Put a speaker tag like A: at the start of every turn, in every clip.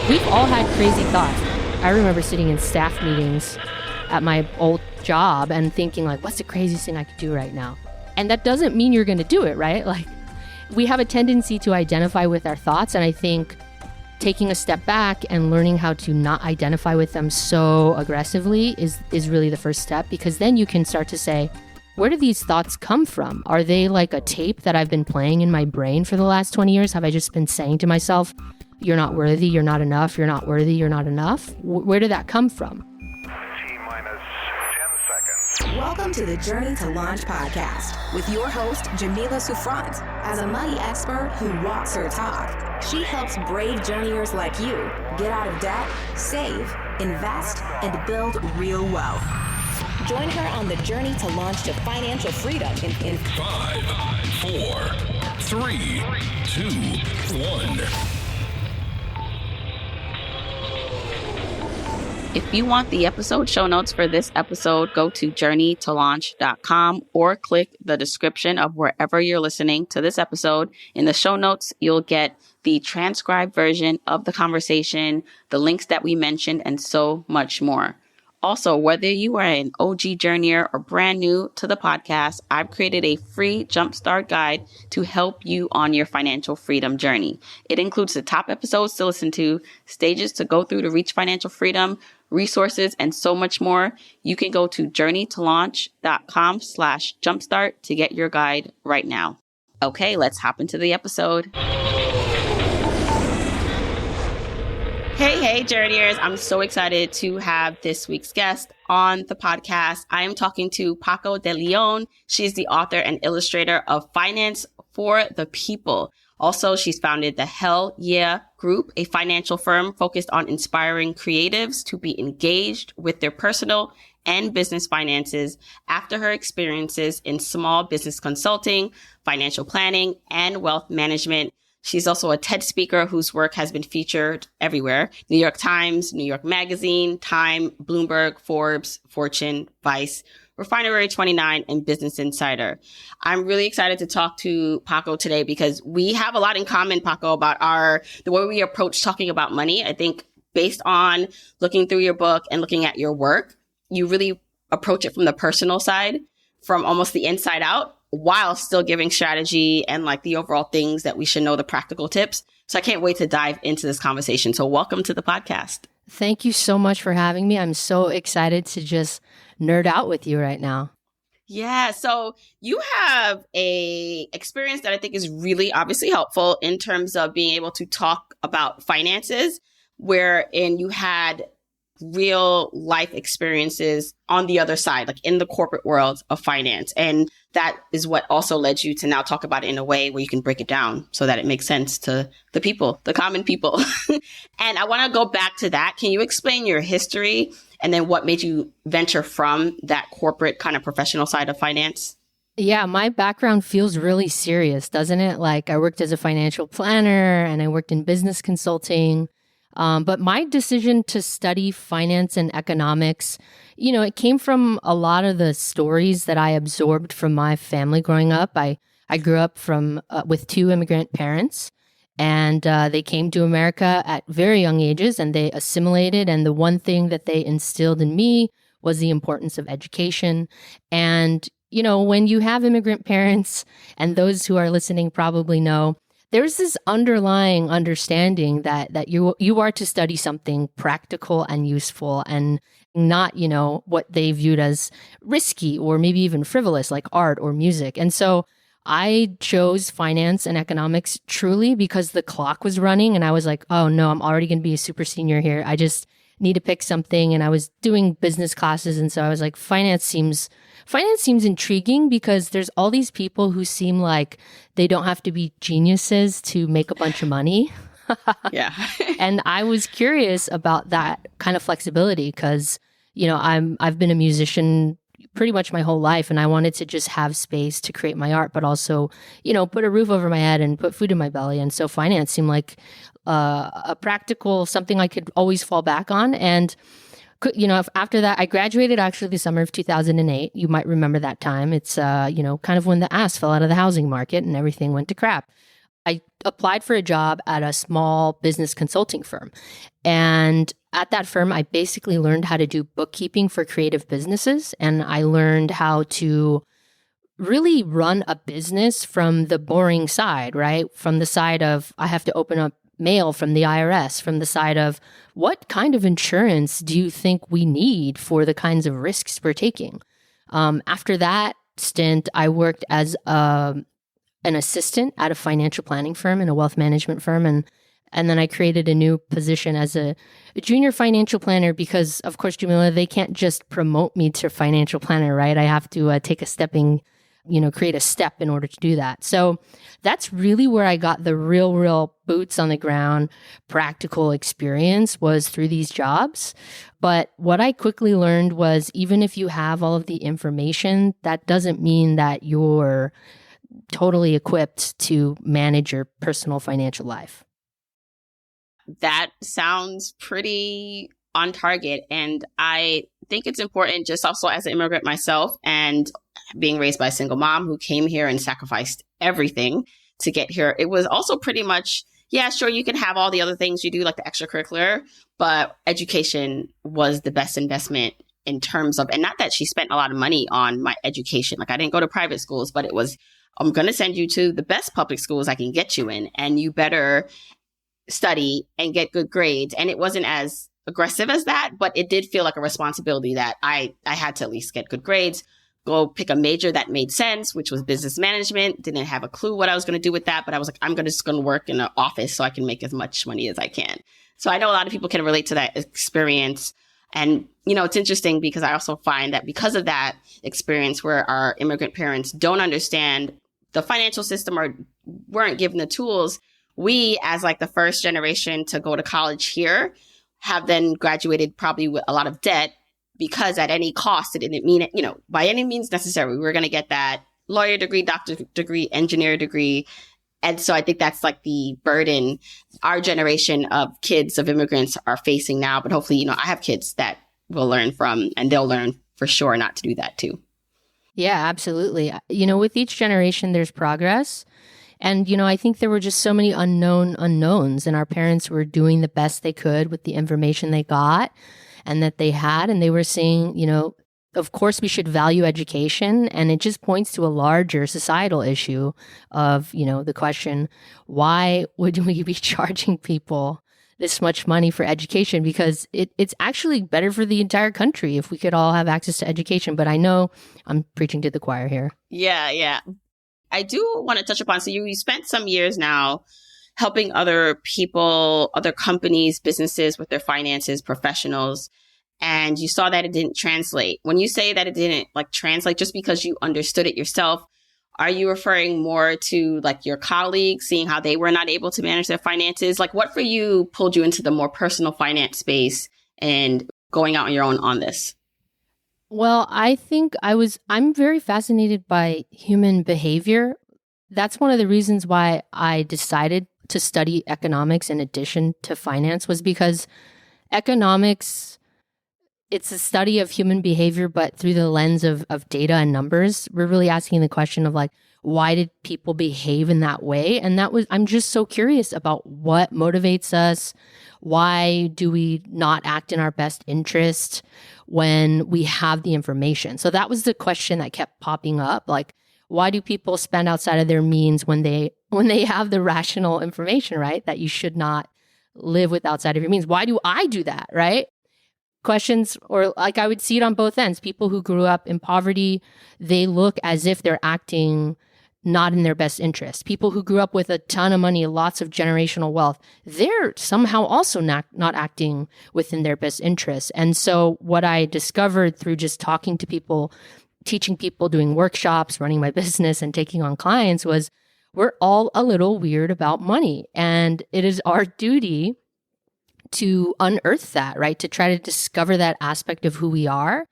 A: We've all had crazy thoughts. I remember sitting in staff meetings at my old job and thinking like, what's the craziest thing I could do right now? And that doesn't mean you're going to do it, right? Like, we have a tendency to identify with our thoughts. And I think taking a step back and learning how to not identify with them so aggressively is really the first step, because then you can start to say, where do these thoughts come from? Are they like a tape that I've been playing in my brain for the last 20 years? Have I just been saying to myself, you're not worthy, you're not enough, you're not worthy, you're not enough? Where did that come from?
B: T-minus 10 seconds.
C: Welcome to the Journey to Launch podcast with your host, Jamila Souffrant. As a money expert who walks her talk, she helps brave journeyers like you get out of debt, save, invest, and build real wealth. Join her on the journey to launch to financial freedom in
D: 5, 4, 3, 2, 1.
E: If you want the episode show notes for this episode, go to journeytolaunch.com or click the description of wherever you're listening to this episode. In the show notes, you'll get the transcribed version of the conversation, the links that we mentioned, and so much more. Also, whether you are an OG journeyer or brand new to the podcast, I've created a free jumpstart guide to help you on your financial freedom journey. It includes the top episodes to listen to, stages to go through to reach financial freedom, resources, and so much more. You can go to journeytolaunch.com/jumpstart to get your guide right now. Okay, let's hop into the episode. Hey, journeyers. I'm so excited to have this week's guest on the podcast. I am talking to Paco de Leon. She's the author and illustrator of Finance for the People. Also, she's founded the Hell Yeah Group, a financial firm focused on inspiring creatives to be engaged with their personal and business finances after her experiences in small business consulting, financial planning, and wealth management. She's also a TED speaker whose work has been featured everywhere: New York Times, New York Magazine, Time, Bloomberg, Forbes, Fortune, Vice, Refinery 29, and Business Insider. I'm really excited to talk to Paco today because we have a lot in common, Paco, about the way we approach talking about money. I think based on looking through your book and looking at your work, you really approach it from the personal side, from almost the inside out, while still giving strategy and like the overall things that we should know, the practical tips. So I can't wait to dive into this conversation. So welcome to the podcast.
A: Thank you so much for having me. I'm so excited to just nerd out with you right now.
E: Yeah. So you have a experience that I think is really obviously helpful in terms of being able to talk about finances, wherein you had real life experiences on the other side, like in the corporate world of finance. And that is what also led you to now talk about it in a way where you can break it down so that it makes sense to the people, the common people. And I want to go back to that. Can you explain your history and then what made you venture from that corporate kind of professional side of finance?
A: Yeah, my background feels really serious, doesn't it? Like, I worked as a financial planner and I worked in business consulting. But my decision to study finance and economics, it came from a lot of the stories that I absorbed from my family growing up. I grew up with two immigrant parents, and they came to America at very young ages, and they assimilated. And the one thing that they instilled in me was the importance of education. And, when you have immigrant parents, and those who are listening probably know, there's this underlying understanding that you are to study something practical and useful, and not, what they viewed as risky or maybe even frivolous, like art or music. And so I chose finance and economics truly because the clock was running, and I was like, oh no, I'm already going to be a super senior here. I just need to pick something. And I was doing business classes. And so I was like, finance seems intriguing because there's all these people who seem like they don't have to be geniuses to make a bunch of money.
E: Yeah.
A: And I was curious about that kind of flexibility because, I've been a musician pretty much my whole life, and I wanted to just have space to create my art, but also, put a roof over my head and put food in my belly. And so finance seemed like a practical, something I could always fall back on. And after that, I graduated actually the summer of 2008. You might remember that time. It's, kind of when the ass fell out of the housing market and everything went to crap. I applied for a job at a small business consulting firm. And at that firm, I basically learned how to do bookkeeping for creative businesses. And I learned how to really run a business from the boring side, right? From the side of I have to open up mail from the IRS, from the side of what kind of insurance do you think we need for the kinds of risks we're taking? After that stint, I worked as an assistant at a financial planning firm and a wealth management firm. And then I created a new position as a junior financial planner because, of course, Jamila, they can't just promote me to financial planner, right? I have to take a create a step in order to do that. So that's really where I got the real boots on the ground, practical experience was through these jobs. But what I quickly learned was even if you have all of the information, that doesn't mean that you're totally equipped to manage your personal financial life.
E: That sounds pretty on target. And I think it's important just also as an immigrant myself and being raised by a single mom who came here and sacrificed everything to get here. It was also pretty much, yeah, sure, you can have all the other things you do, like the extracurricular, but education was the best investment in terms of, and not that she spent a lot of money on my education. Like I didn't go to private schools, but it was, I'm going to send you to the best public schools I can get you in, and you better study and get good grades. And it wasn't as aggressive as that, but it did feel like a responsibility that I had to at least get good grades, go pick a major that made sense, which was business management. Didn't have a clue what I was going to do with that, but I was like, I'm just going to work in an office so I can make as much money as I can. So I know a lot of people can relate to that experience. And, it's interesting because I also find that because of that experience where our immigrant parents don't understand the financial system or weren't given the tools, we, as like the first generation to go to college here, have then graduated probably with a lot of debt because at any cost, it didn't mean it, by any means necessary. We were going to get that lawyer degree, doctor degree, engineer degree. And so I think that's like the burden our generation of kids of immigrants are facing now. But hopefully, I have kids that will learn from, and they'll learn for sure not to do that too.
A: Yeah, absolutely. With each generation, there's progress. And, I think there were just so many unknowns, and our parents were doing the best they could with the information they got and that they had. And they were saying, of course, we should value education. And it just points to a larger societal issue of, the question, why would we be charging people this much money for education? Because it's actually better for the entire country if we could all have access to education. But I know I'm preaching to the choir here.
E: Yeah. I do want to touch upon, so you spent some years now helping other people, other companies, businesses with their finances, professionals, and you saw that it didn't translate. When you say that it didn't translate just because you understood it yourself, are you referring more to your colleagues, seeing how they were not able to manage their finances? What for you pulled you into the more personal finance space and going out on your own on this?
A: Well, I think I'm very fascinated by human behavior. That's one of the reasons why I decided to study economics in addition to finance, was because economics, it's a study of human behavior, but through the lens of data and numbers. We're really asking the question of why did people behave in that way? And I'm just so curious about what motivates us. Why do we not act in our best interest when we have the information? So that was the question that kept popping up. Why do people spend outside of their means when they have the rational information, right? That you should not live with outside of your means. Why do I do that, right? Questions, or I would see it on both ends. People who grew up in poverty, they look as if they're acting not in their best interest. People who grew up with a ton of money, lots of generational wealth, they're somehow also not acting within their best interest. And so what I discovered through just talking to people, teaching people, doing workshops, running my business, and taking on clients was we're all a little weird about money. And it is our duty to unearth that, right? To try to discover that aspect of who we are.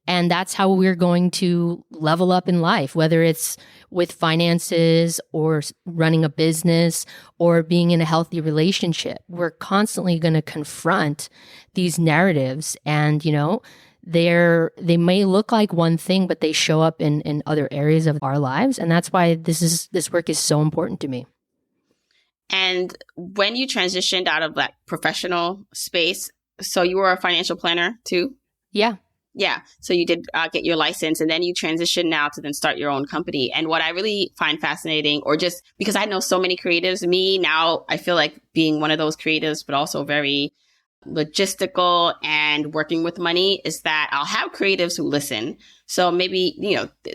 A: And that's how we're going to level up in life, whether it's with finances or running a business or being in a healthy relationship. We're constantly going to confront these narratives, and, they may look like one thing, but they show up in other areas of our lives. And that's why this work is so important to me.
E: And when you transitioned out of that professional space, so you were a financial planner too?
A: Yeah.
E: Yeah. So you did get your license, and then you transitioned now to then start your own company. And what I really find fascinating, or just because I know so many creatives, me now, I feel like being one of those creatives, but also very logistical and working with money, is that I'll have creatives who listen. So maybe,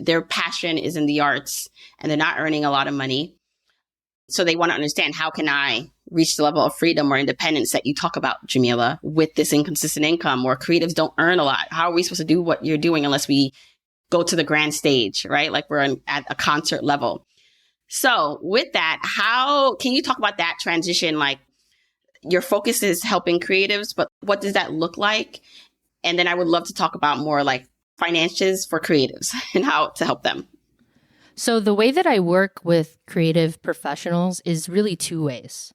E: their passion is in the arts and they're not earning a lot of money. So they want to understand, how can I reach the level of freedom or independence that you talk about, Jamila, with this inconsistent income, or creatives don't earn a lot? How are we supposed to do what you're doing unless we go to the grand stage, right? Like we're at a concert level. So with that, how can you talk about that transition? Like, your focus is helping creatives, but what does that look like? And then I would love to talk about more like finances for creatives and how to help them.
A: So the way that I work with creative professionals is really two ways.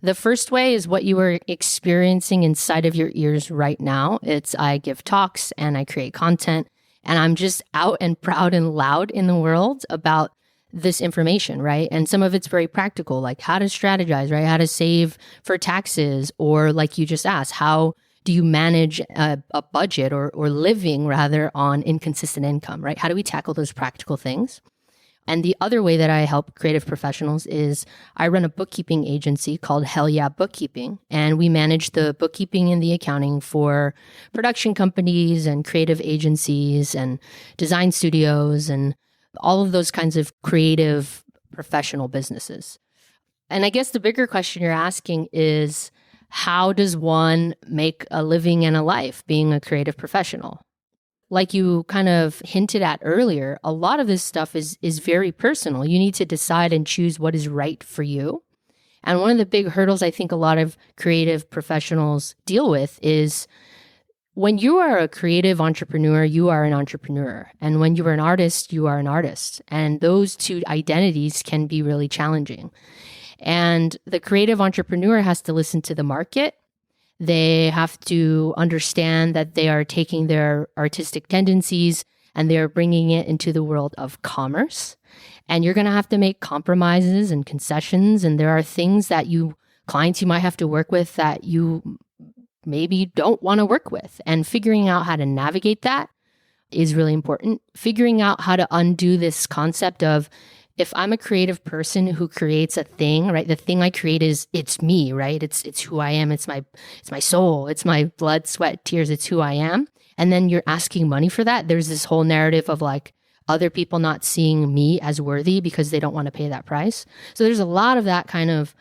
A: The first way is what you are experiencing inside of your ears right now. It's I give talks and I create content, and I'm just out and proud and loud in the world about this information, right? And some of it's very practical, like how to strategize, right? How to save for taxes, or like you just asked, how do you manage a budget or living rather on inconsistent income, right? How do we tackle those practical things? And the other way that I help creative professionals is I run a bookkeeping agency called Hell Yeah Bookkeeping, and we manage the bookkeeping and the accounting for production companies and creative agencies and design studios and all of those kinds of creative professional businesses. And I guess the bigger question you're asking is, how does one make a living and a life being a creative professional? Like you kind of hinted at earlier, a lot of this stuff is very personal. You need to decide and choose what is right for you. And one of the big hurdles I think a lot of creative professionals deal with is, when you are a creative entrepreneur, you are an entrepreneur. And when you are an artist, you are an artist. And those two identities can be really challenging. And the creative entrepreneur has to listen to the market. They have to understand that they are taking their artistic tendencies and they're bringing it into the world of commerce. And you're going to have to make compromises and concessions. And there are things that clients you might have to work with that you maybe don't want to work with. And figuring out how to navigate that is really important. Figuring out how to undo this concept of, if I'm a creative person who creates a thing, right? The thing I create it's me, right? It's who I am. It's my soul. It's my blood, sweat, tears. It's who I am. And then you're asking money for that. There's this whole narrative of like other people not seeing me as worthy because they don't want to pay that price. So there's a lot of that kind of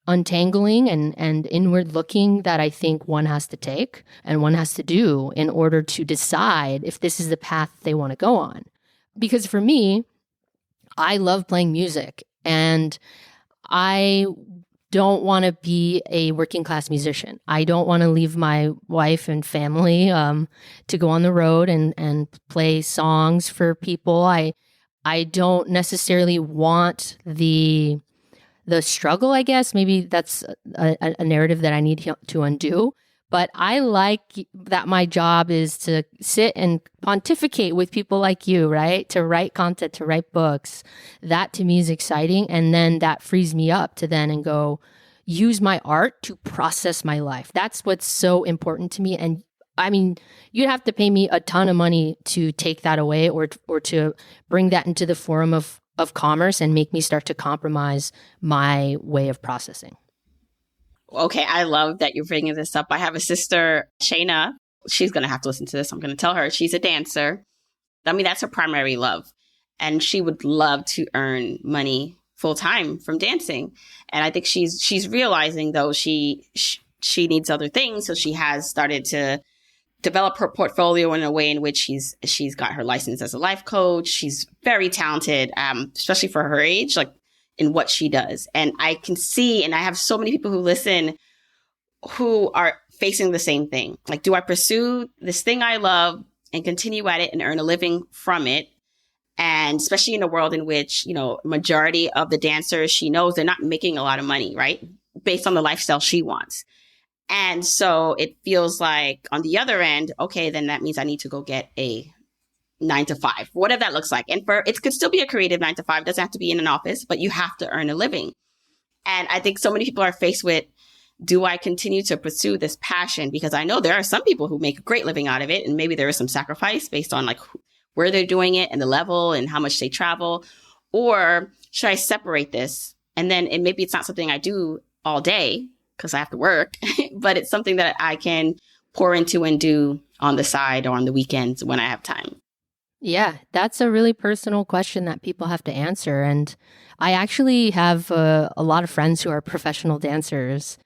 A: untangling and inward looking that I think one has to take and one has to do in order to decide if this is the path they want to go on. Because for me, I love playing music, and I don't want to be a working class musician. I don't want to leave my wife and family to go on the road and play songs for people. I don't necessarily want the struggle, I guess. Maybe that's a narrative that I need to undo. But I like that my job is to sit and pontificate with people like you, right? To write content, to write books. That to me is exciting. And then that frees me up to then and go use my art to process my life. That's what's so important to me. And I mean, you'd have to pay me a ton of money to take that away or to bring that into the forum of commerce and make me start to compromise my way of processing.
E: Okay, I love that you're bringing this up. I have a sister, Shayna. She's going to have to listen to this. I'm going to tell her. She's a dancer. I mean, that's her primary love. And she would love to earn money full time from dancing. And I think she's realizing, though, she needs other things. So she has started to develop her portfolio in a way in which she's got her license as a life coach. She's very talented, especially for her age. Like, in what she does. And I can see, and I have so many people who listen who are facing the same thing. Like, do I pursue this thing I love and continue at it and earn a living from it? And especially in a world in which, majority of the dancers she knows, they're not making a lot of money, right? Based on the lifestyle she wants. And so it feels like on the other end, okay, then that means I need to go get a 9-to-5, whatever that looks like. And it could still be a creative 9-to-5. It doesn't have to be in an office, but you have to earn a living. And I think so many people are faced with, do I continue to pursue this passion? Because I know there are some people who make a great living out of it, and maybe there is some sacrifice based on like where they're doing it and the level and how much they travel. Or should I separate this? And then maybe it's not something I do all day because I have to work, but it's something that I can pour into and do on the side or on the weekends when I have time.
A: Yeah, that's a really personal question that people have to answer. And I actually have a lot of friends who are professional dancers,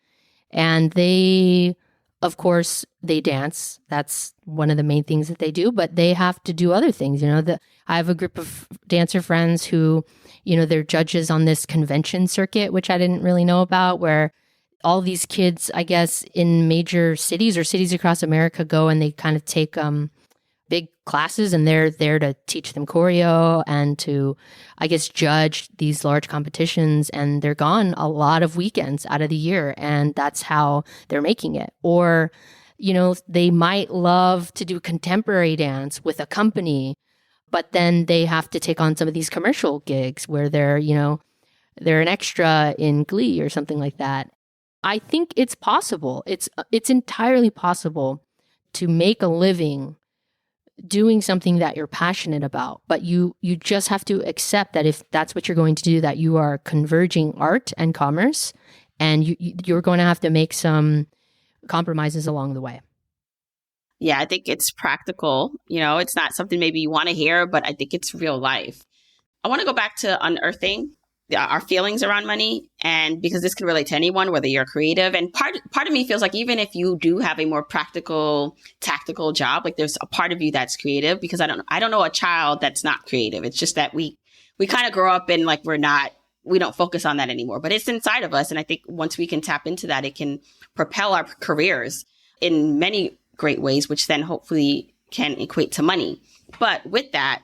A: and they, of course, they dance. That's one of the main things that they do, but they have to do other things. I have a group of dancer friends who, they're judges on this convention circuit, which I didn't really know about, where all these kids, I guess, in major cities or cities across America go and they kind of take big classes, and they're there to teach them choreo and to, I guess, judge these large competitions. And they're gone a lot of weekends out of the year, and that's how they're making it. Or, they might love to do contemporary dance with a company, but then they have to take on some of these commercial gigs where they're an extra in Glee or something like that. I think it's possible. It's entirely possible to make a living doing something that you're passionate about, but you just have to accept that if that's what you're going to do, that you are converging art and commerce, and you're going to have to make some compromises along the way.
E: Yeah, I think it's practical. It's not something maybe you want to hear, but I think it's real life. I want to go back to unearthing our feelings around money, and because this can relate to anyone, whether you're creative. And part of me feels like even if you do have a more practical, tactical job, like there's a part of you that's creative, because I don't know a child that's not creative. It's just that we kind of grow up and like we don't focus on that anymore, but it's inside of us. And I think once we can tap into that, it can propel our careers in many great ways, which then hopefully can equate to money. But with that,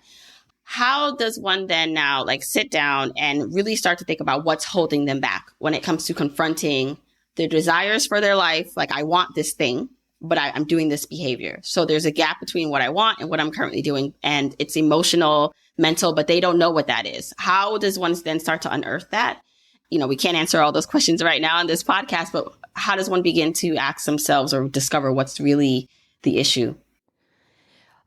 E: how does one then now like sit down and really start to think about what's holding them back when it comes to confronting their desires for their life? Like, I want this thing, but I'm doing this behavior. So there's a gap between what I want and what I'm currently doing. And it's emotional, mental, but they don't know what that is. How does one then start to unearth that? We can't answer all those questions right now on this podcast, but how does one begin to ask themselves or discover what's really the issue?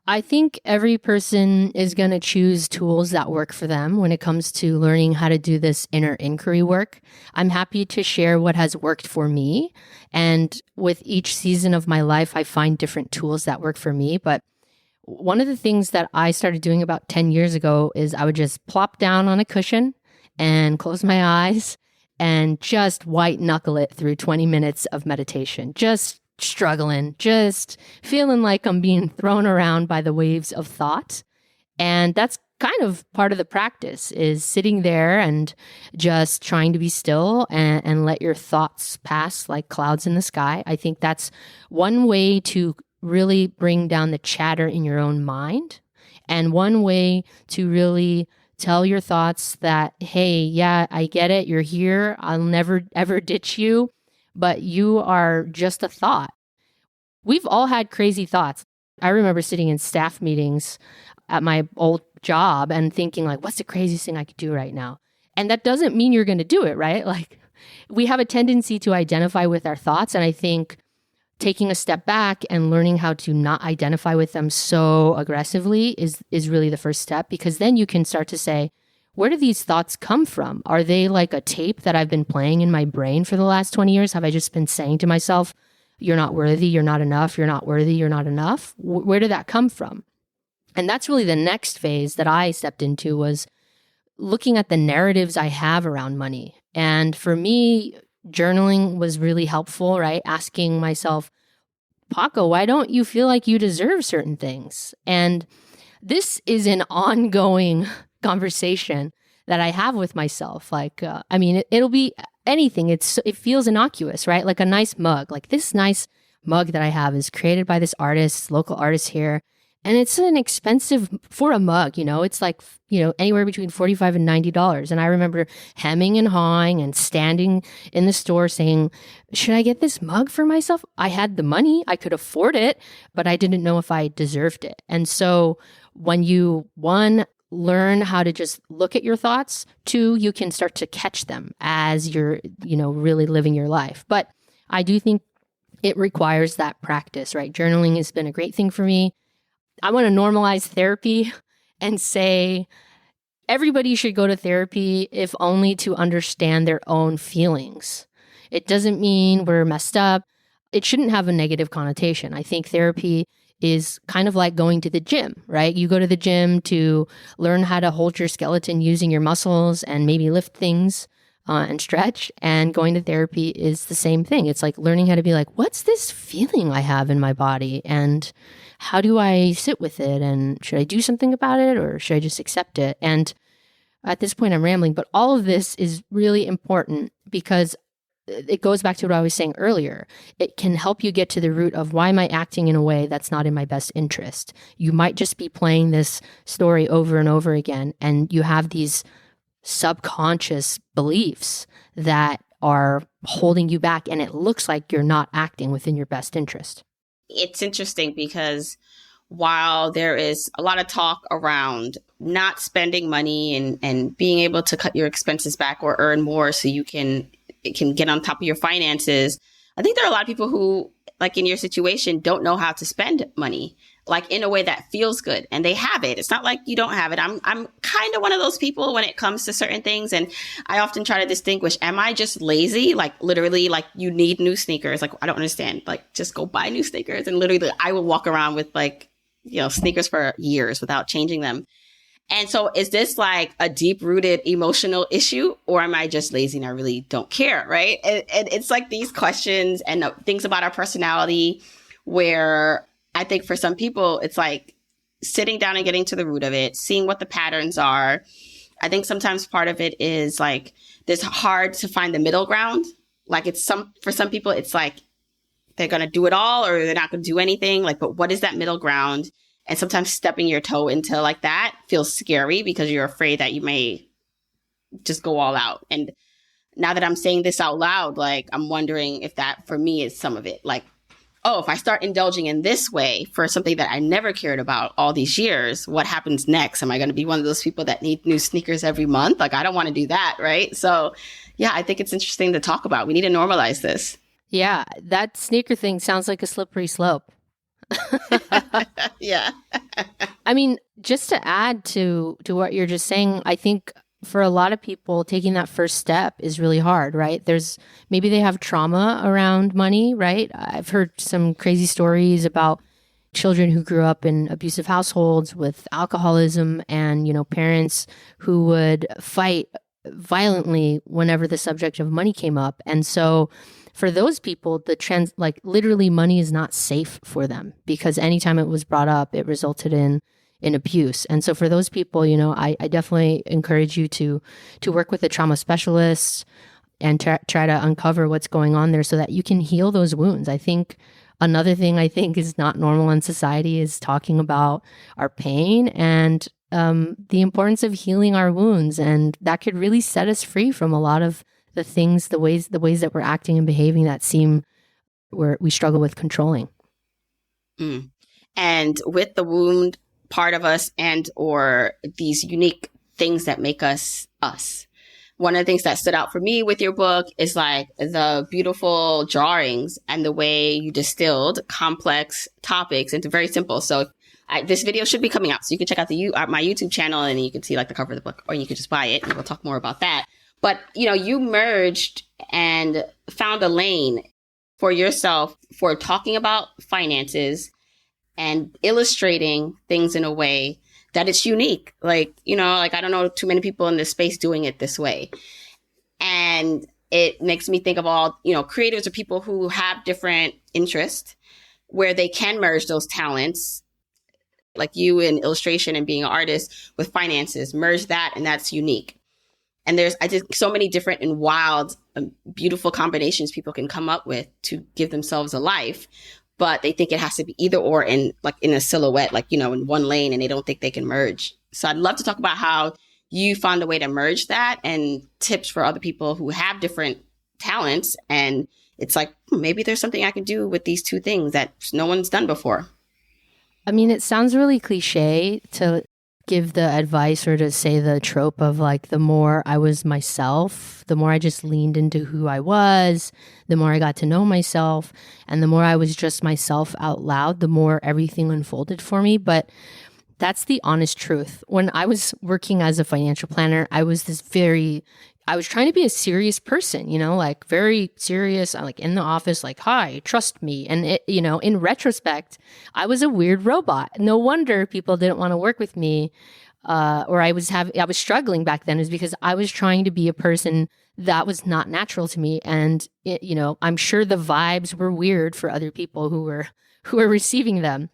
A: I think every person is going to choose tools that work for them when it comes to learning how to do this inner inquiry work. I'm happy to share what has worked for me. And with each season of my life, I find different tools that work for me. But one of the things that I started doing about 10 years ago is I would just plop down on a cushion and close my eyes and just white knuckle it through 20 minutes of meditation. Just struggling, just feeling like I'm being thrown around by the waves of thought. And that's kind of part of the practice, is sitting there and just trying to be still and let your thoughts pass like clouds in the sky. I think that's one way to really bring down the chatter in your own mind, and one way to really tell your thoughts that, hey, yeah, I get it. You're here. I'll never, ever ditch you. But you are just a thought. We've all had crazy thoughts. I remember sitting in staff meetings at my old job and thinking like, what's the craziest thing I could do right now? And that doesn't mean you're going to do it, right? Like, we have a tendency to identify with our thoughts. And I think taking a step back and learning how to not identify with them so aggressively is really the first step, because then you can start to say, where do these thoughts come from? Are they like a tape that I've been playing in my brain for the last 20 years? Have I just been saying to myself, you're not worthy, you're not enough, you're not worthy, you're not enough? Where did that come from? And that's really the next phase that I stepped into, was looking at the narratives I have around money. And for me, journaling was really helpful, right? Asking myself, Paco, why don't you feel like you deserve certain things? And this is an ongoing conversation that I have with myself. Like, it'll be anything. It feels innocuous, right? Like a nice mug. Like, this nice mug that I have is created by this artist, local artist here. And it's an expensive for a mug, it's like, anywhere between $45 and $90. And I remember hemming and hawing and standing in the store saying, should I get this mug for myself? I had the money, I could afford it, but I didn't know if I deserved it. And so when you, learn how to just look at your thoughts. 2, you can start to catch them as you're, really living your life. But I do think it requires that practice, right? Journaling has been a great thing for me. I want to normalize therapy and say everybody should go to therapy, if only to understand their own feelings. It doesn't mean we're messed up. It shouldn't have a negative connotation. I think therapy is kind of like going to the gym, right? You go to the gym to learn how to hold your skeleton using your muscles and maybe lift things and stretch. And going to therapy is the same thing. It's like learning how to be like, what's this feeling I have in my body? And how do I sit with it? And should I do something about it, or should I just accept it? And at this point, I'm rambling, but all of this is really important because it goes back to what I was saying earlier. It can help you get to the root of, why am I acting in a way that's not in my best interest? You might just be playing this story over and over again, and you have these subconscious beliefs that are holding you back, and it looks like you're not acting within your best interest.
E: It's interesting because while there is a lot of talk around not spending money and being able to cut your expenses back or earn more so you can get on top of your finances, I think there are a lot of people who, like in your situation, don't know how to spend money, like in a way that feels good, and they have it. It's not like you don't have it. I'm kind of one of those people when it comes to certain things. And I often try to distinguish, am I just lazy? Like literally, like you need new sneakers. Like, I don't understand. Like, just go buy new sneakers. And literally I will walk around with sneakers for years without changing them. And so is this like a deep rooted emotional issue, or am I just lazy and I really don't care? Right. And it's like these questions and things about our personality where I think for some people, it's like sitting down and getting to the root of it, seeing what the patterns are. I think sometimes part of it is like, it's hard to find the middle ground. Like for some people, it's like they're going to do it all or they're not going to do anything. Like, but what is that middle ground? And sometimes stepping your toe into like that feels scary because you're afraid that you may just go all out. And now that I'm saying this out loud, like, I'm wondering if that for me is some of it. Like, oh, if I start indulging in this way for something that I never cared about all these years, what happens next? Am I going to be one of those people that need new sneakers every month? Like, I don't want to do that, right? So yeah, I think it's interesting to talk about. We need to normalize this.
A: Yeah, that sneaker thing sounds like a slippery slope.
E: Yeah.
A: I mean, just to add to what you're just saying, I think for a lot of people, taking that first step is really hard, right? Maybe they have trauma around money, right? I've heard some crazy stories about children who grew up in abusive households with alcoholism and, parents who would fight violently whenever the subject of money came up. And so for those people, literally money is not safe for them because anytime it was brought up, it resulted in abuse. And so for those people, I definitely encourage you to work with a trauma specialist and try to uncover what's going on there so that you can heal those wounds. I think another thing is not normal in society is talking about our pain and the importance of healing our wounds. And that could really set us free from a lot of the things, the ways that we're acting and behaving that seem where we struggle with controlling.
E: And with the wound part of us and or these unique things that make us us. One of the things that stood out for me with your book is like the beautiful drawings and the way you distilled complex topics into very simple. So this video should be coming out. So you can check out my YouTube channel and you can see like the cover of the book, or you can just buy it and we'll talk more about that. But, you merged and found a lane for yourself for talking about finances and illustrating things in a way that it's unique. Like, I don't know too many people in this space doing it this way. And it makes me think of all, creators or people who have different interests where they can merge those talents, like you in illustration and being an artist, with finances, merge that, and that's unique. And there's, I think, so many different and wild, beautiful combinations people can come up with to give themselves a life, but they think it has to be either or in a silhouette, in one lane, and they don't think they can merge. So I'd love to talk about how you found a way to merge that and tips for other people who have different talents. And it's like, maybe there's something I can do with these two things that no one's done before.
A: I mean, it sounds really cliche to give the advice or to say the trope of like, the more I was myself, the more I just leaned into who I was, the more I got to know myself, and the more I was just myself out loud, the more everything unfolded for me. But that's the honest truth. When I was working as a financial planner, I was trying to be a serious person, like very serious, like in the office, like, hi, trust me. And in retrospect, I was a weird robot. No wonder people didn't want to work with me. Or I was struggling back then, is because I was trying to be a person that was not natural to me. And I'm sure the vibes were weird for other people who were receiving them.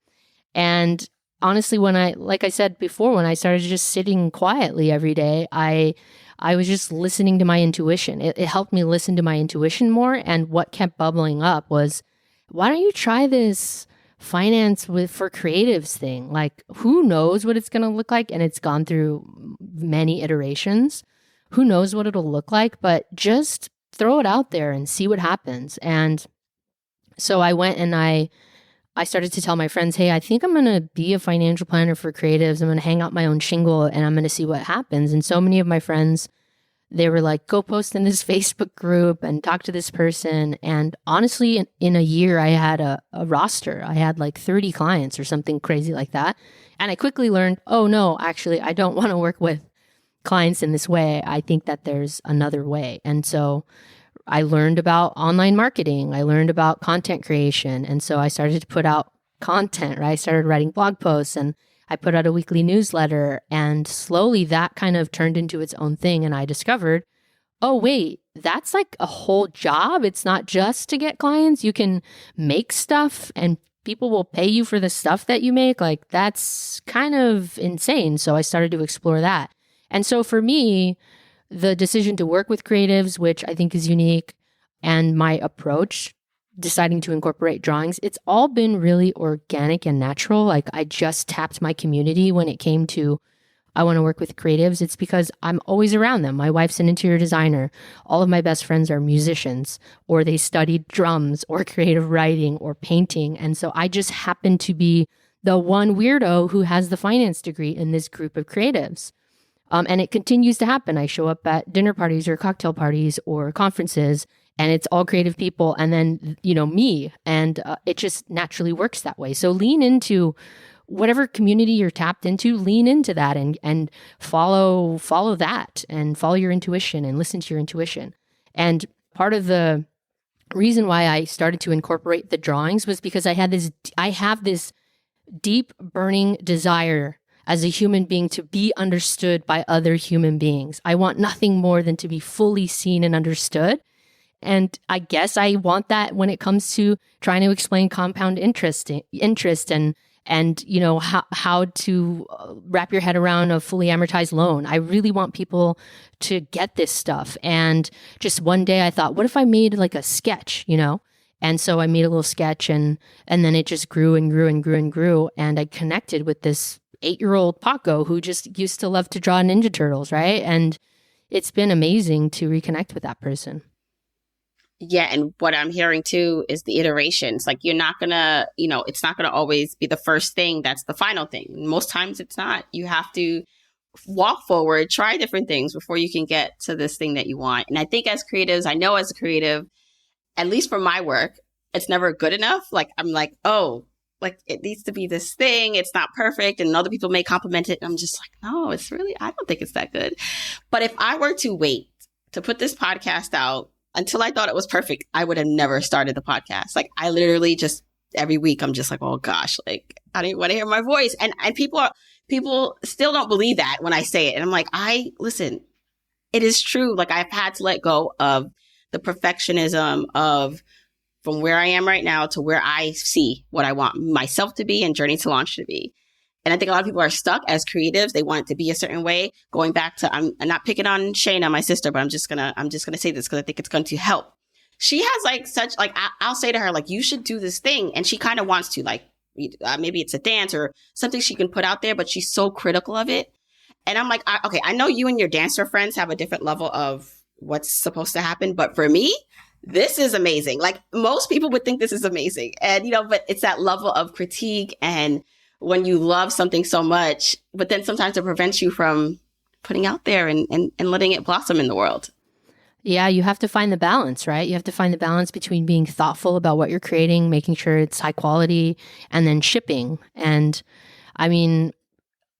A: And honestly, like I said before, when I started just sitting quietly every day, I was just listening to my intuition. It helped me listen to my intuition more. And what kept bubbling up was, why don't you try this finance for creatives thing? Like, who knows what it's going to look like? And it's gone through many iterations. Who knows what it'll look like? But just throw it out there and see what happens. And so I went and I started to tell my friends, hey, I think I'm going to be a financial planner for creatives. I'm going to hang out my own shingle and I'm going to see what happens. And so many of my friends, they were like, go post in this Facebook group and talk to this person. And honestly, in a year, I had a roster. I had like 30 clients or something crazy like that. And I quickly learned, oh no, actually, I don't want to work with clients in this way. I think that there's another way. And so I learned about online marketing. I learned about content creation. And so I started to put out content, right? I started writing blog posts and I put out a weekly newsletter, and slowly that kind of turned into its own thing. And I discovered, oh, wait, that's like a whole job. It's not just to get clients. You can make stuff and people will pay you for the stuff that you make. Like, that's kind of insane. So I started to explore that. And so for me, the decision to work with creatives, which I think is unique, and my approach, deciding to incorporate drawings, it's all been really organic and natural. Like, I just tapped my community when it came to, I want to work with creatives. It's because I'm always around them. My wife's an interior designer. All of my best friends are musicians, or they studied drums or creative writing or painting. And so I just happen to be the one weirdo who has the finance degree in this group of creatives. And it continues to happen. I show up at dinner parties or cocktail parties or conferences, and it's all creative people. And then, me, and it just naturally works that way. So lean into whatever community you're tapped into, lean into that and follow that and follow your intuition and listen to your intuition. And part of the reason why I started to incorporate the drawings was because I have this deep burning desire as a human being to be understood by other human beings. I want nothing more than to be fully seen and understood. And I guess I want that when it comes to trying to explain compound interest and how to wrap your head around a fully amortized loan. I really want people to get this stuff. And just one day I thought, what if I made like a sketch, And so I made a little sketch and then it just grew and grew and grew and grew. And I connected with this 8-year-old Paco who just used to love to draw Ninja Turtles, right? And it's been amazing to reconnect with that person.
E: Yeah. And what I'm hearing too is the iterations. Like, you're not going to, it's not going to always be the first thing that's the final thing. Most times it's not. You have to walk forward, try different things before you can get to this thing that you want. And I think as creatives, I know as a creative, at least for my work, it's never good enough. Like, I'm like, oh, like, it needs to be this thing. It's not perfect. And other people may compliment it. And I'm just like, no, I don't think it's that good. But if I were to wait to put this podcast out until I thought it was perfect, I would have never started the podcast. Like, I literally just, every week, I'm just like, oh gosh, like, I didn't want to hear my voice. And people still don't believe that when I say it. And I'm like, listen, it is true. Like, I've had to let go of the perfectionism of from where I am right now to where I see what I want myself to be and Journey to Launch to be. And I think a lot of people are stuck as creatives. They want it to be a certain way. Going back to, I'm not picking on Shayna, my sister, but I'm just gonna say this because I think it's going to help. She has like such, like, I'll say to her, like, you should do this thing. And she kind of wants to, like, maybe it's a dance or something she can put out there, but she's so critical of it. And I'm like, okay, I know you and your dancer friends have a different level of what's supposed to happen. But for me, this is amazing. Like, most people would think this is amazing. And, but it's that level of critique and when you love something so much, but then sometimes it prevents you from putting out there and letting it blossom in the world.
A: Yeah, you have to find the balance, right? You have to find the balance between being thoughtful about what you're creating, making sure it's high quality, and then shipping. And I mean,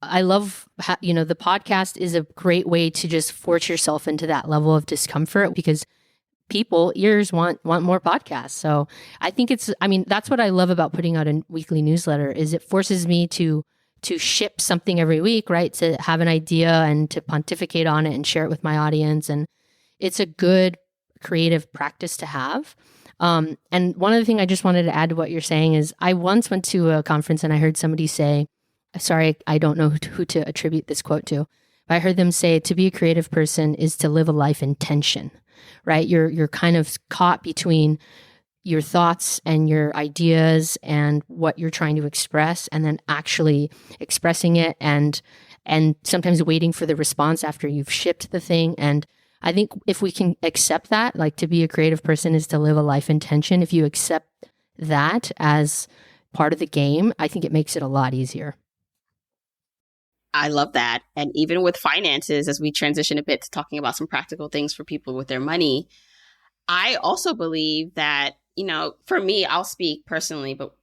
A: I love, the podcast is a great way to just force yourself into that level of discomfort because ears want more podcasts. So I think that's what I love about putting out a weekly newsletter is it forces me to ship something every week, right? To have an idea and to pontificate on it and share it with my audience. And it's a good creative practice to have. And one other thing I just wanted to add to what you're saying is I once went to a conference and I heard somebody say, sorry, I don't know who to attribute this quote to, but I heard them say to be a creative person is to live a life in tension, right? You're kind of caught between your thoughts and your ideas and what you're trying to express, and then actually expressing it and sometimes waiting for the response after you've shipped the thing. And I think if we can accept that, like to be a creative person is to live a life in tension, if you accept that as part of the game, I think it makes it a lot easier.
E: I love that. And even with finances, as we transition a bit to talking about some practical things for people with their money, I also believe that, for me, I'll speak personally, but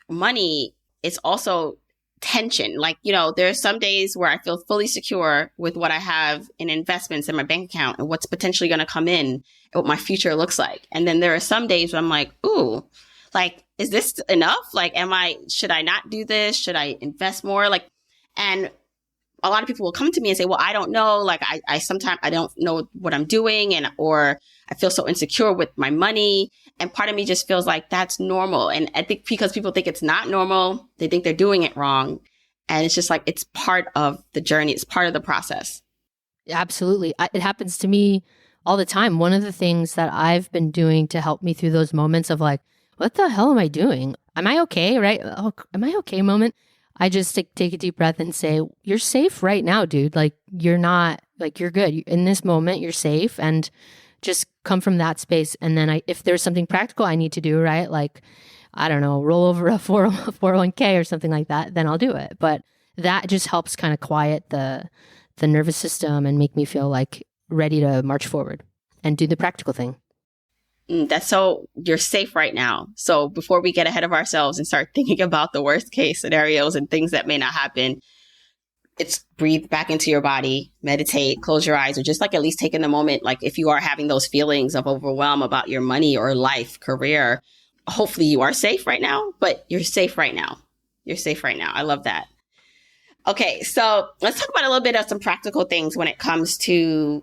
E: money is also tension. Like, there are some days where I feel fully secure with what I have in investments in my bank account and what's potentially going to come in and what my future looks like. And then there are some days where I'm like, ooh, like, is this enough? Like, should I not do this? Should I invest more? And a lot of people will come to me and say, well, I don't know. Like I sometimes I don't know what I'm doing or I feel so insecure with my money. And part of me just feels like that's normal. And I think because people think it's not normal, they think they're doing it wrong. And it's just like, it's part of the journey. It's part of the process.
A: Absolutely. It happens to me all the time. One of the things that I've been doing to help me through those moments of like, what the hell am I doing? Am I okay? Right? Oh, am I okay moment? I just take a deep breath and say, you're safe right now, dude. Like you're not, like you're good. In this moment, you're safe, and just come from that space. And then if there's something practical I need to do, right? Like, I don't know, roll over a 401k or something like that, then I'll do it. But that just helps kind of quiet the nervous system and make me feel like ready to march forward and do the practical thing.
E: So you're safe right now. So before we get ahead of ourselves and start thinking about the worst case scenarios and things that may not happen, it's breathe back into your body, meditate, close your eyes, or just like at least taking a moment. Like if you are having those feelings of overwhelm about your money or life, career, hopefully you are safe right now, but you're safe right now. You're safe right now. I love that. Okay, so let's talk about a little bit of some practical things when it comes to,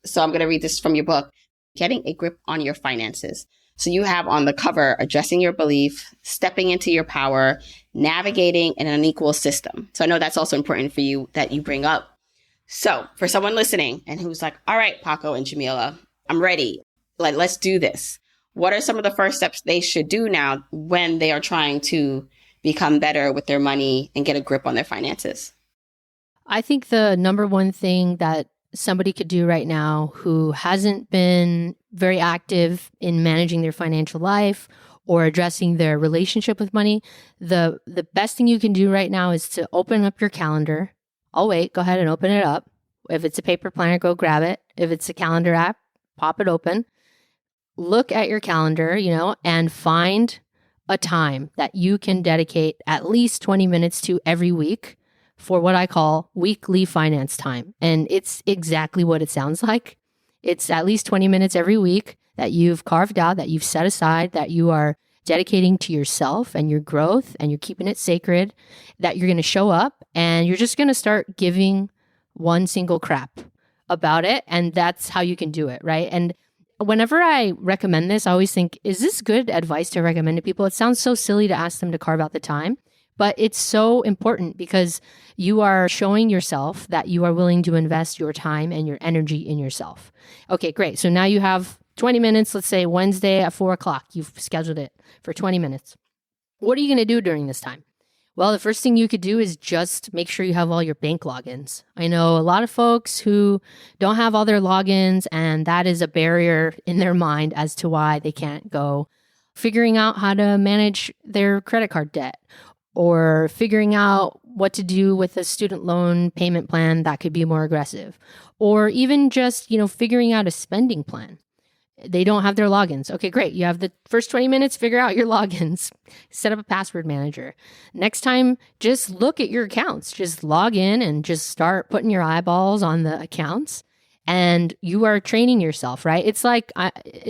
E: so I'm going to read this from your book, Getting a Grip on Your Finances. So you have on the cover, addressing your belief, stepping into your power, navigating an unequal system. So I know that's also important for you that you bring up. So for someone listening and who's like, all right, Paco and Jamila, I'm ready. Like, let's do this. What are some of the first steps they should do now when they are trying to become better with their money and get a grip on their finances?
A: I think the number one thing that somebody could do right now who hasn't been very active in managing their financial life or addressing their relationship with money, the best thing you can do right now is to open up your calendar. I'll wait. Go ahead and open it up. If it's a paper planner, go grab it. If it's a calendar app, pop it open. Look at your calendar, and find a time that you can dedicate at least 20 minutes to every week for what I call weekly finance time. And it's exactly what it sounds like. It's at least 20 minutes every week that you've carved out, that you've set aside, that you are dedicating to yourself and your growth, and you're keeping it sacred, that you're going to show up and you're just going to start giving one single crap about it. And that's how you can do it, right? And whenever I recommend this, I always think, is this good advice to recommend to people? It sounds so silly to ask them to carve out the time. But it's so important because you are showing yourself that you are willing to invest your time and your energy in yourself. Okay, great. So now you have 20 minutes, let's say Wednesday at 4:00. You've scheduled it for 20 minutes. What are you going to do during this time? Well, the first thing you could do is just make sure you have all your bank logins. I know a lot of folks who don't have all their logins, and that is a barrier in their mind as to why they can't go figuring out how to manage their credit card debt, or figuring out what to do with a student loan payment plan that could be more aggressive, or even just, figuring out a spending plan. They don't have their logins. Okay, great. You have the first 20 minutes, figure out your logins, set up a password manager. Next time, just look at your accounts. Just log in and just start putting your eyeballs on the accounts. And you are training yourself, right? It's like,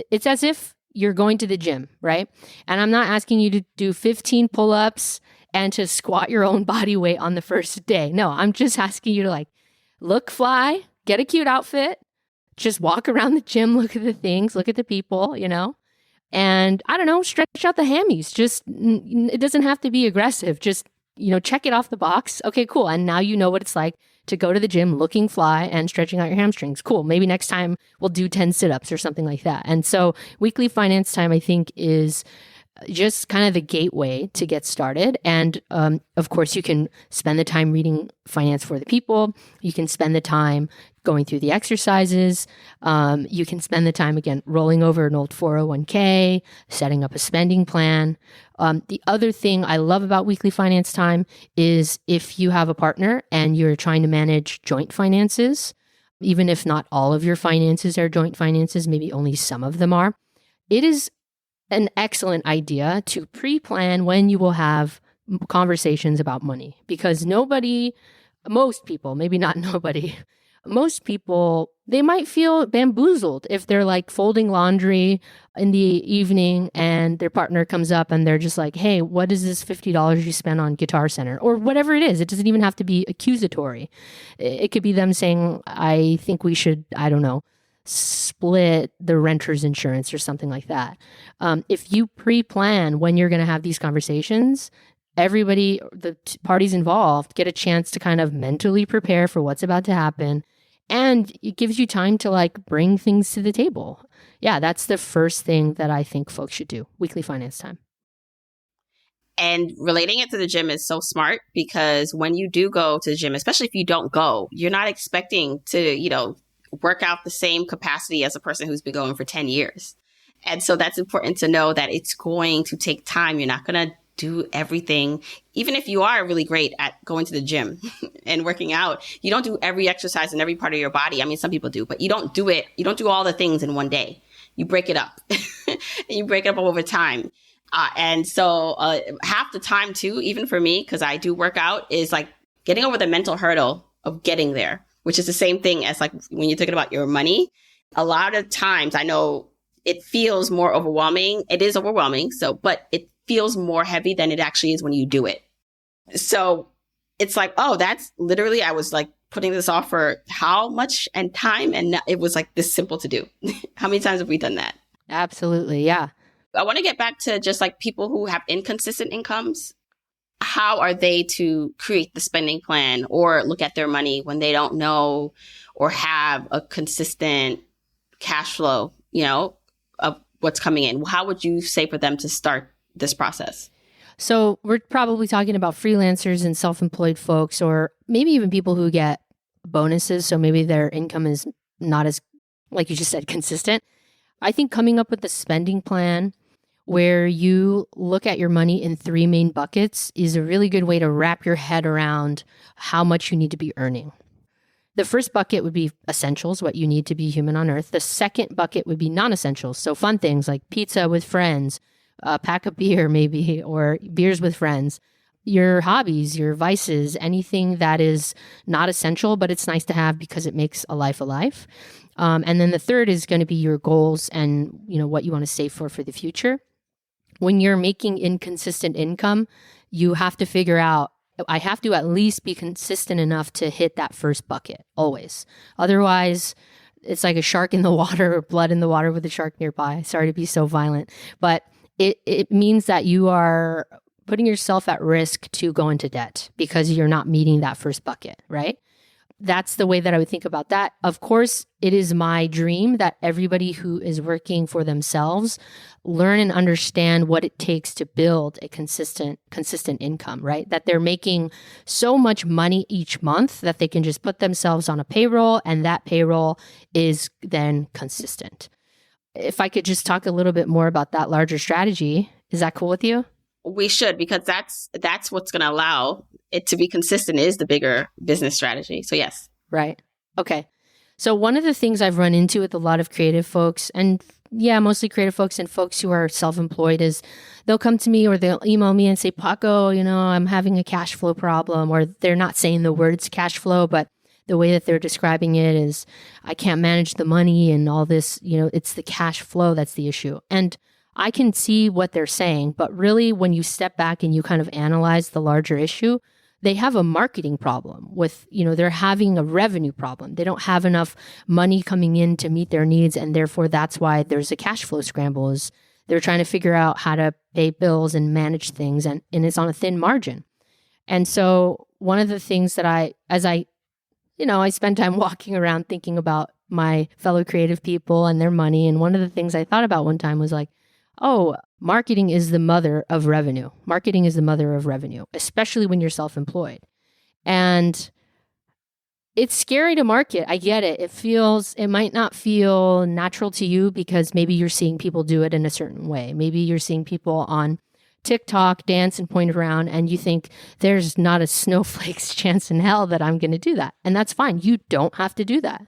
A: it's as if you're going to the gym, right? And I'm not asking you to do 15 pull-ups and to squat your own body weight on the first day. No, I'm just asking you to look fly, get a cute outfit, just walk around the gym, look at the things, look at the people, and I don't know, stretch out the hammies. Just, it doesn't have to be aggressive. Just, check it off the box. Okay, cool. And now you know what it's like to go to the gym looking fly and stretching out your hamstrings. Cool. Maybe next time we'll do 10 sit-ups or something like that. And so weekly finance time, I think, is just kind of the gateway to get started. And of course, you can spend the time reading Finance for the People. You can spend the time going through the exercises. You can spend the time, again, rolling over an old 401k, setting up a spending plan. The other thing I love about weekly finance time is if you have a partner and you're trying to manage joint finances, even if not all of your finances are joint finances, maybe only some of them are, it is an excellent idea to pre-plan when you will have conversations about money, because most people, maybe not nobody, most people, they might feel bamboozled if they're folding laundry in the evening and their partner comes up and they're just like, hey, what is this $50 you spent on Guitar Center? Or whatever it is. It doesn't even have to be accusatory. It could be them saying, I think we should, I don't know, split the renter's insurance or something like that. If you pre-plan when you're going to have these conversations, everybody, the parties involved, get a chance to kind of mentally prepare for what's about to happen. And it gives you time to bring things to the table. Yeah, that's the first thing that I think folks should do. Weekly finance time.
E: And relating it to the gym is so smart, because when you do go to the gym, especially if you don't go, you're not expecting to, work out the same capacity as a person who's been going for 10 years. And so that's important to know that it's going to take time. You're not going to do everything. Even if you are really great at going to the gym and working out, you don't do every exercise in every part of your body. I mean, some people do, but you don't do it. You don't do all the things in one day. You break it up and you break it up over time. And so half the time too, even for me, because I do work out, is getting over the mental hurdle of getting there, which is the same thing as when you're thinking about your money. A lot of times, I know it feels more overwhelming. It is overwhelming. But it feels more heavy than it actually is when you do it. So it's oh, that's literally, I was putting this off for how much and time. And it was this simple to do. How many times have we done that?
A: Absolutely. Yeah.
E: I want to get back to just people who have inconsistent incomes. How are they to create the spending plan or look at their money when they don't know or have a consistent cash flow, of what's coming in? How would you say for them to start this process?
A: So we're probably talking about freelancers and self-employed folks, or maybe even people who get bonuses. So maybe their income is not as, like you just said, consistent. I think coming up with a spending plan where you look at your money in 3 main buckets is a really good way to wrap your head around how much you need to be earning. The first bucket would be essentials, what you need to be human on earth. The second bucket would be non-essentials. So fun things like pizza with friends, a pack of beer maybe, or beers with friends. Your hobbies, your vices, anything that is not essential, but it's nice to have because it makes a life a life. And then the third is going to be your goals and what you want to save for the future. When you're making inconsistent income, you have to figure out, I have to at least be consistent enough to hit that first bucket, always. Otherwise, it's like a shark in the water or blood in the water with a shark nearby. Sorry to be so violent. But it means that you are putting yourself at risk to go into debt because you're not meeting that first bucket, right? That's the way that I would think about that. Of course, it is my dream that everybody who is working for themselves learn and understand what it takes to build a consistent income, right? That they're making so much money each month that they can just put themselves on a payroll and that payroll is then consistent. If I could just talk a little bit more about that larger strategy, is that cool with you?
E: we should, because that's what's going to allow it to be consistent is the bigger business strategy. So yes.
A: Right. Okay. So one of the things I've run into with a lot of creative folks, and yeah, mostly creative folks and folks who are self-employed, is they'll come to me or they'll email me and say, Paco, I'm having a cash flow problem, or they're not saying the words cash flow, but the way that they're describing it is, I can't manage the money and all this, it's the cash flow that's the issue. And I can see what they're saying, but really when you step back and you kind of analyze the larger issue, they have a marketing problem with, they're having a revenue problem. They don't have enough money coming in to meet their needs. And therefore, that's why there's a cash flow scramble, is they're trying to figure out how to pay bills and manage things. And it's on a thin margin. And so one of the things that I spend time walking around thinking about my fellow creative people and their money. And one of the things I thought about one time was like, oh, marketing is the mother of revenue. Marketing is the mother of revenue, especially when you're self-employed. And it's scary to market. I get it. It might not feel natural to you because maybe you're seeing people do it in a certain way. Maybe you're seeing people on TikTok dance and point around and you think there's not a snowflake's chance in hell that I'm going to do that. And that's fine. You don't have to do that.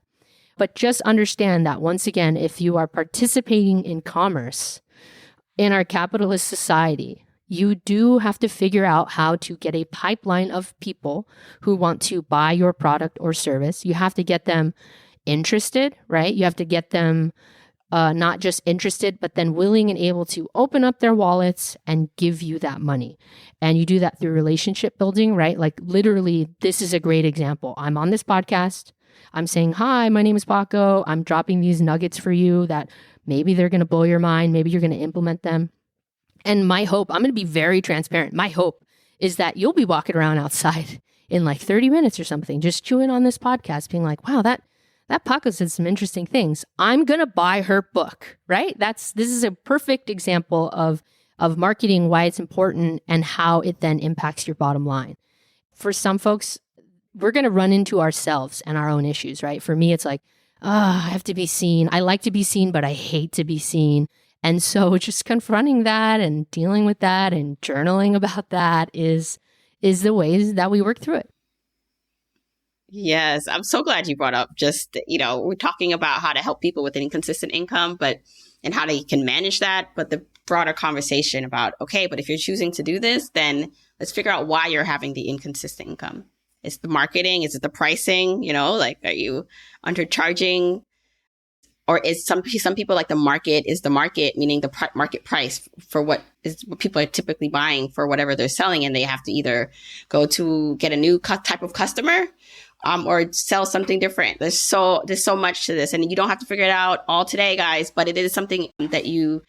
A: But just understand that once again, if you are participating in commerce, in our capitalist society, you do have to figure out how to get a pipeline of people who want to buy your product or service. You have to get them interested, right? You have to get them not just interested, but then willing and able to open up their wallets and give you that money. And you do that through relationship building, right? Like literally, this is a great example. I'm on this podcast. I'm saying, hi, my name is Paco. I'm dropping these nuggets for you that maybe they're going to blow your mind. Maybe you're going to implement them. And my hope, I'm going to be very transparent. My hope is that you'll be walking around outside in like 30 minutes or something, just chewing on this podcast, being like, wow, that Paco said some interesting things. I'm going to buy her book, right? This is a perfect example of marketing, why it's important and how it then impacts your bottom line. For some folks, we're going to run into ourselves and our own issues, right? For me, it's like, I have to be seen. I like to be seen, but I hate to be seen. And so just confronting that and dealing with that and journaling about that is the ways that we work through it.
E: Yes, I'm so glad you brought up just, we're talking about how to help people with an inconsistent income, and how they can manage that. But the broader conversation about, okay, but if you're choosing to do this, then let's figure out why you're having the inconsistent income. Is the marketing? Is it the pricing? Are you undercharging? Or is some people like the market is the market, meaning the market price for what people are typically buying for whatever they're selling, and they have to either go to get a new type of customer or sell something different. There's so much to this, and you don't have to figure it out all today, guys. But it is something that you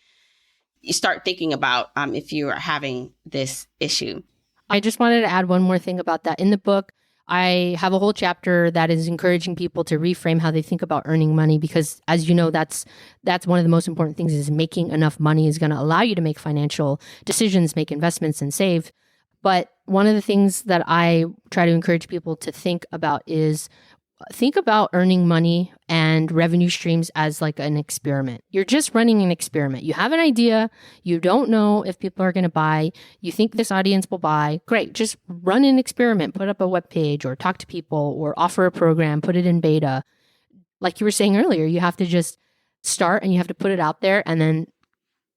E: start thinking about if you are having this issue.
A: I just wanted to add one more thing about that. In the book, I have a whole chapter that is encouraging people to reframe how they think about earning money, because as you know, that's one of the most important things, is making enough money is going to allow you to make financial decisions, make investments and save. But one of the things that I try to encourage people to think about is think about earning money and revenue streams as like an experiment. You're just running an experiment. You have an idea. You don't know if people are going to buy. You think this audience will buy. Great. Just run an experiment. Put up a web page or talk to people or offer a program. Put it in beta. Like you were saying earlier, you have to just start and you have to put it out there, and then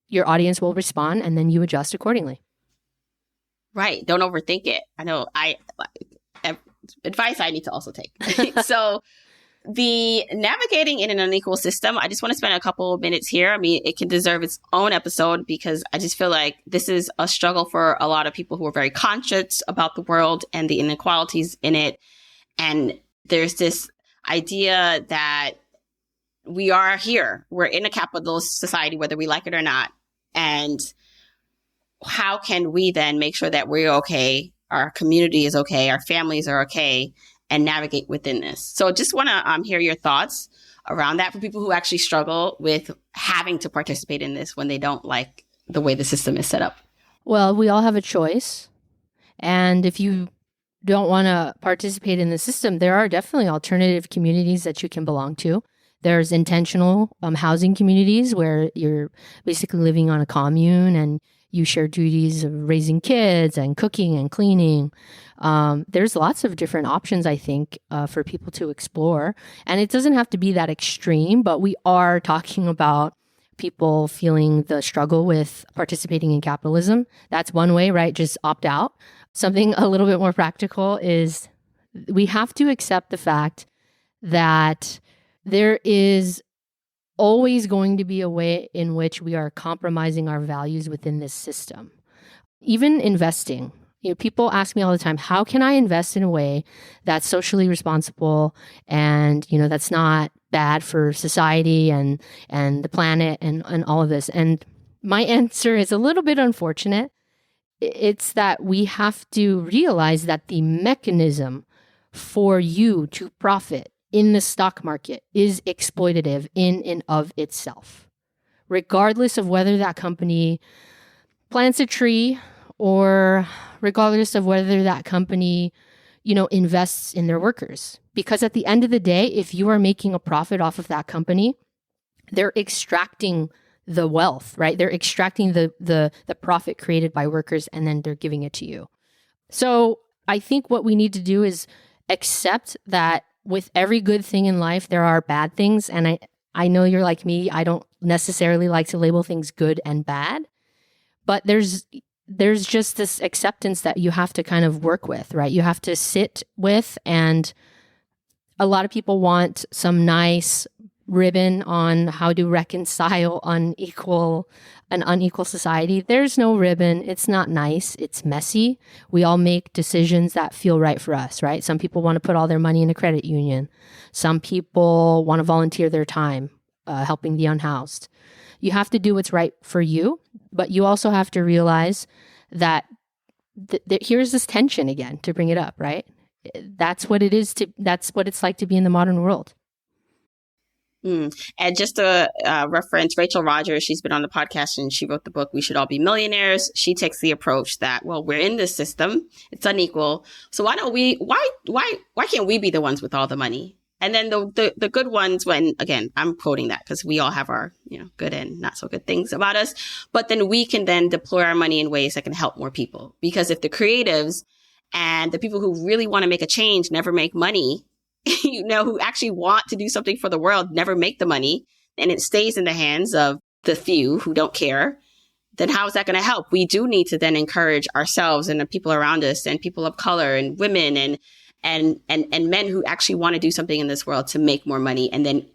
A: your audience will respond, and then you adjust accordingly.
E: Right. Don't overthink it. I know advice I need to also take. So the navigating in an unequal system, I just want to spend a couple of minutes here. I mean, it can deserve its own episode, because I just feel like this is a struggle for a lot of people who are very conscious about the world and the inequalities in it. And there's this idea that we are here. We're in a capitalist society, whether we like it or not. And how can we then make sure that we're okay, our community is okay, our families are okay, and navigate within this? So just want to hear your thoughts around that for people who actually struggle with having to participate in this when they don't like the way the system is set up.
A: Well, we all have a choice. And if you don't want to participate in the system, there are definitely alternative communities that you can belong to. There's intentional housing communities where you're basically living on a commune and you share duties of raising kids and cooking and cleaning. There's lots of different options, I think, for people to explore. And it doesn't have to be that extreme, but we are talking about people feeling the struggle with participating in capitalism. That's one way, right? Just opt out. Something a little bit more practical is we have to accept the fact that there is always going to be a way in which we are compromising our values within this system. Even investing. People ask me all the time, how can I invest in a way that's socially responsible and, that's not bad for society and the planet and all of this? And my answer is a little bit unfortunate. It's that we have to realize that the mechanism for you to profit in the stock market is exploitative in and of itself, regardless of whether that company plants a tree or regardless of whether that company, invests in their workers. Because at the end of the day, if you are making a profit off of that company, they're extracting the wealth, right? They're extracting the profit created by workers and then they're giving it to you. So I think what we need to do is accept that with every good thing in life, there are bad things. And I know you're like me. I don't necessarily like to label things good and bad, but there's just this acceptance that you have to kind of work with, right? You have to sit with, and a lot of people want some nice ribbon on how to reconcile an unequal society. There's no ribbon. It's not nice. It's messy. We all make decisions that feel right for us, right? Some people want to put all their money in a credit union. Some people want to volunteer their time helping the unhoused. You have to do what's right for you, but you also have to realize that here's this tension again, to bring it up, right? That's what it is that's what it's like to be in the modern world.
E: And just to reference Rachel Rogers, she's been on the podcast and she wrote the book, We Should All Be Millionaires. She takes the approach that, well, we're in this system. It's unequal. So why can't we be the ones with all the money? And then the good ones, when, again, I'm quoting that because we all have our, good and not so good things about us. But then we can then deploy our money in ways that can help more people. Because if the creatives and the people who really want to make a change never make money, who actually want to do something for the world, never make the money, and it stays in the hands of the few who don't care, then how is that going to help? We do need to then encourage ourselves and the people around us and people of color and women and men who actually want to do something in this world to make more money, and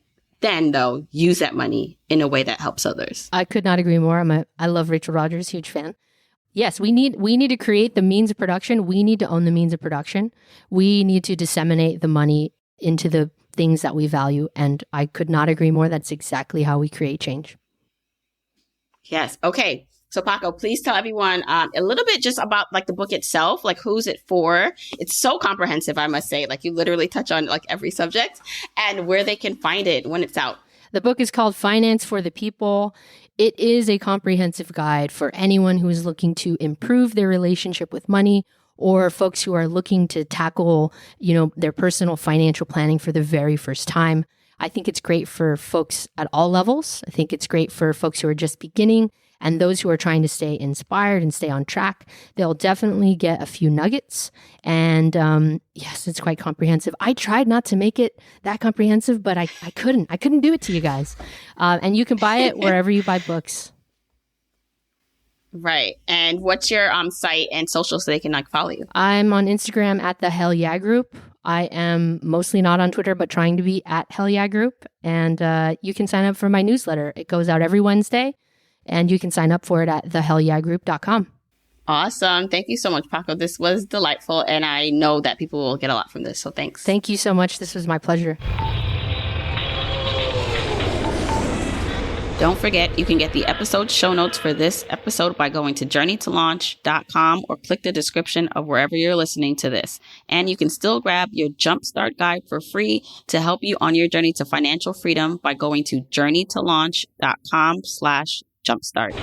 E: then though use that money in a way that helps others.
A: I could not agree more. I love Rachel Rogers, huge fan. Yes, we need to create the means of production. We need to own the means of production. We need to disseminate the money into the things that we value. And I could not agree more. That's exactly how we create change.
E: Yes. Okay. So Paco, please tell everyone a little bit just about like the book itself, like who's it for? It's so comprehensive, I must say. Like you literally touch on like every subject, and where they can find it when it's out.
A: The book is called Finance for the People. It is a comprehensive guide for anyone who is looking to improve their relationship with money, or folks who are looking to tackle, their personal financial planning for the very first time. I think it's great for folks at all levels. I think it's great for folks who are just beginning and those who are trying to stay inspired and stay on track. They'll definitely get a few nuggets. And yes, it's quite comprehensive. I tried not to make it that comprehensive, but I couldn't. I couldn't do it to you guys. And you can buy it wherever you buy books.
E: Right. And what's your site and social so they can follow you?
A: I'm on Instagram at the Hell Yeah Group. I am mostly not on Twitter, but trying to be at Hell Yeah Group. And you can sign up for my newsletter. It goes out every Wednesday, and you can sign up for it at thehellyeahgroup.com.
E: Awesome. Thank you so much, Paco. This was delightful, and I know that people will get a lot from this. So thanks.
A: Thank you so much. This was my pleasure.
E: Don't forget, you can get the episode show notes for this episode by going to journeytolaunch.com or click the description of wherever you're listening to this. And you can still grab your Jumpstart Guide for free to help you on your journey to financial freedom by going to journeytolaunch.com/jumpstart.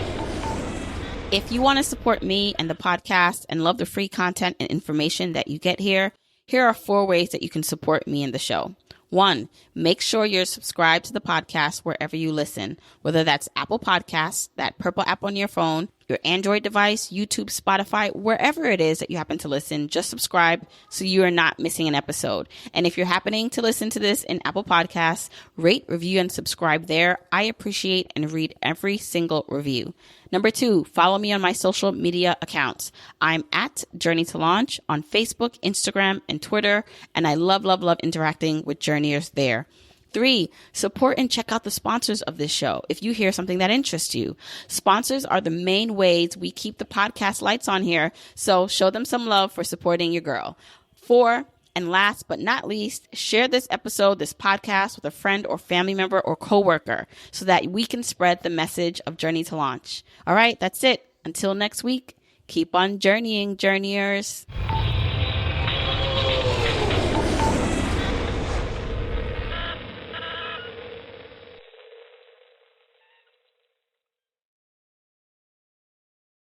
E: If you want to support me and the podcast and love the free content and information that you get here are 4 ways that you can support me and the show. 1, make sure you're subscribed to the podcast wherever you listen, whether that's Apple Podcasts, that purple app on your phone, your Android device, YouTube, Spotify, wherever it is that you happen to listen. Just subscribe so you are not missing an episode. And if you're happening to listen to this in Apple Podcasts, rate, review, and subscribe there. I appreciate and read every single review. Number 2, follow me on my social media accounts. I'm at Journey to Launch on Facebook, Instagram, and Twitter, and I love interacting with journeyers there. 3, support and check out the sponsors of this show if you hear something that interests you. Sponsors are the main ways we keep the podcast lights on here, so show them some love for supporting your girl. 4, and last but not least, share this episode, this podcast with a friend or family member or coworker so that we can spread the message of Journey to Launch. All right, that's it. Until next week, keep on journeying, journeyers.